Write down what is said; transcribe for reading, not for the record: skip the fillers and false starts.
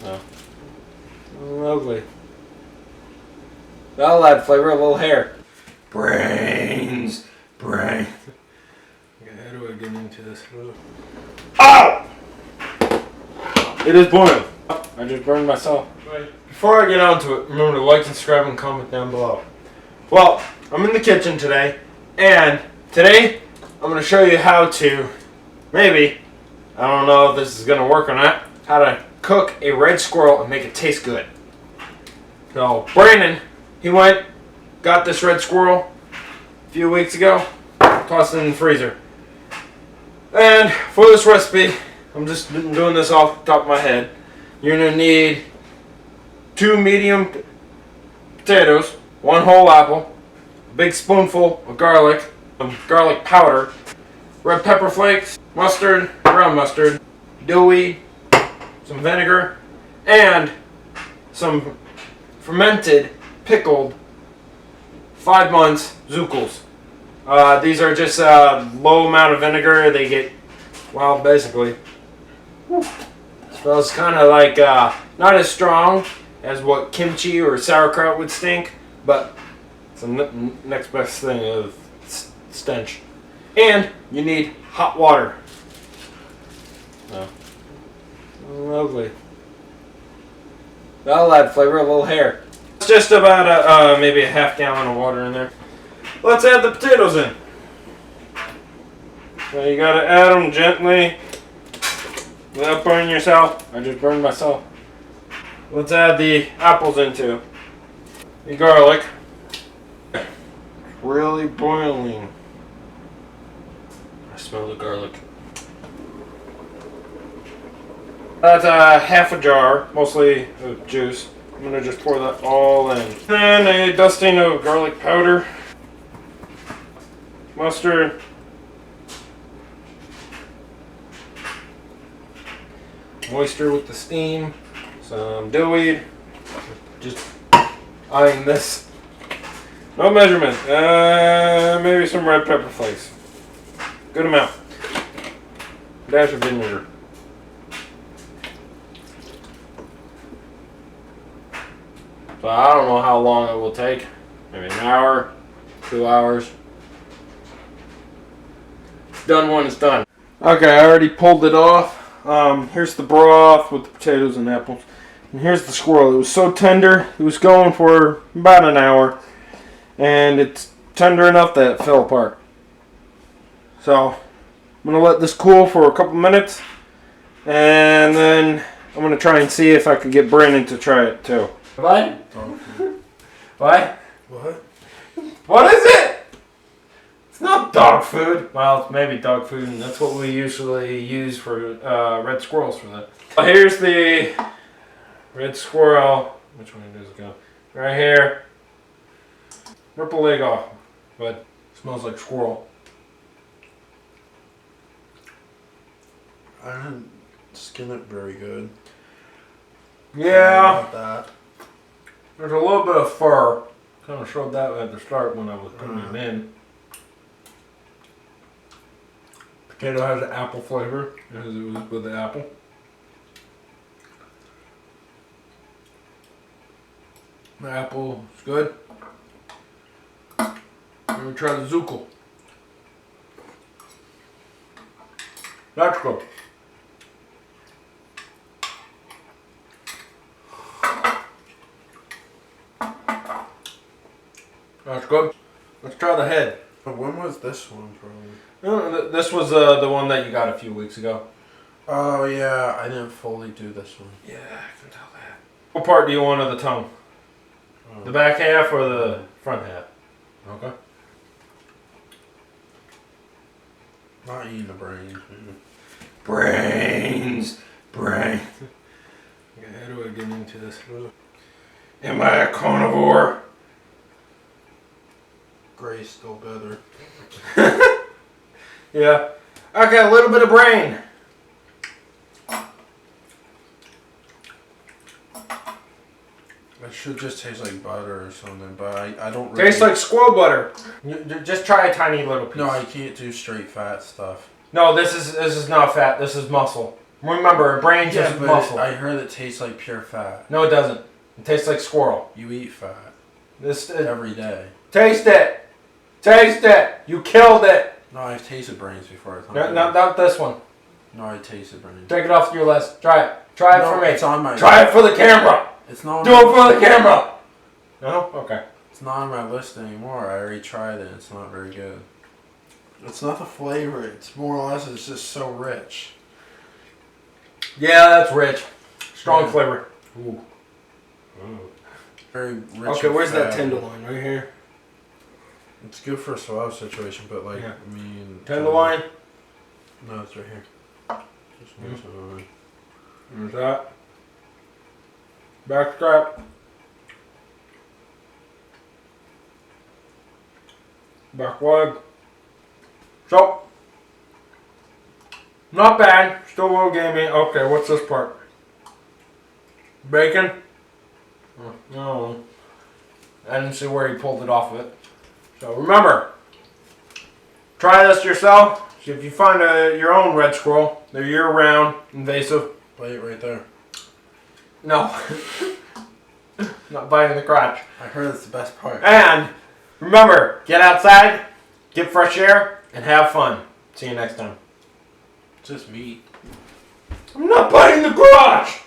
No. Lovely. That'll add flavor, a little hair. Brains. Brains. Okay, how do I get into this? Ow! It is boiling. I just burned myself. Before I get onto it, remember to like, subscribe, and comment down below. Well, I'm in the kitchen today, and today I'm going to show you how to, maybe, I don't know if this is going to work or not, how to cook a red squirrel and make it taste good. So, Brandon, he went, got this red squirrel a few weeks ago, tossed it in the freezer. And for this recipe, I'm just doing this off the top of my head. You're going to need 2 medium potatoes, 1 whole apple, a big spoonful of garlic, some garlic powder, red pepper flakes, mustard, brown mustard, dillweed, some vinegar, and some fermented, pickled, 5 months zucchals. These are just a low amount of vinegar. They get, well, basically, smells kind of like, not as strong as what kimchi or sauerkraut would stink, but it's the next best thing of stench. And you need hot water. Oh. Lovely. That'll add flavor, a little hair. It's just about maybe a half gallon of water in there. Let's add the potatoes in. So you gotta add them gently without burning yourself. I just burned myself. Let's add the apples in too. The garlic. Really boiling. I smell the garlic. That's half a jar, mostly of juice. I'm gonna just pour that all in. Then a dusting of garlic powder, mustard, moisture with the steam, some dillweed, just eyeing this. No measurement. Maybe some red pepper flakes. Good amount. Dash of vinegar. So I don't know how long it will take. Maybe an hour, 2 hours. It's done when it's done. Okay, I already pulled it off. Here's the broth with the potatoes and apples. And here's the squirrel. It was so tender. It was going for about an hour. And it's tender enough that it fell apart. So I'm going to let this cool for a couple minutes. And then I'm going to try and see if I can get Brandon to try it too. What? What? What? What is it? It's not dog food. Well, it's maybe dog food, and that's what we usually use for red squirrels for that. Here's the red squirrel. Which one does it go? Right here. Rip the leg off, but it smells like squirrel. I didn't skin it very good. Yeah. About that. There's a little bit of fur. Kind of showed that at the start when I was putting it in. Potato has an apple flavor, as it was with the apple. The apple is good. Let me try the zucchal. That's good. That's good. Let's try the head. When was this one from? This was the one that you got a few weeks ago. Oh yeah, I didn't fully do this one. Yeah, I can tell that. What part do you want of the tongue? The back half or the front half? Okay. Not eating the brains. Man. Brains. Brains. Okay, how do I get into this? Am I a carnivore? Gray's still better. Yeah. Okay, a little bit of brain. It should just taste like butter or something, but I don't really... Tastes like squirrel butter. Just try a tiny little piece. No, I can't do straight fat stuff. No, this is not fat. This is muscle. Remember, brains Yeah, is but muscle. I heard it tastes like pure fat. No, it doesn't. It tastes like squirrel. You eat fat This every day. taste it. Taste it. You killed it. No, I've tasted brains before. It's No, not this one. No, I tasted brains. Take it off your list. Try it. Try it No, for me. it's on my. Try it for the camera. It's not. Do it for the camera. No? Okay. It's not on my list anymore. I already tried it. It's not very good. It's not the flavor. It's more or less. It's just so rich. Yeah, that's rich. Strong Yeah. flavor. Ooh. Very rich. Okay, and where's that fatty. tenderloin? Right here. It's good for a swallow situation, but like, Yeah. I mean. Tenderloin. No, it's right here. Just one tenderloin. There's that. Back strap. Back leg. So, not bad. Still a little gamey. Okay, what's this part? Bacon? No. I didn't see where he pulled it off of it. So remember, try this yourself. If you find your own red squirrel, they're year-round, invasive. Play it right there. No. Not biting the crotch. I heard it's the best part. And remember, get outside, get fresh air, and have fun. See you next time. Just meat. I'm not biting the crotch!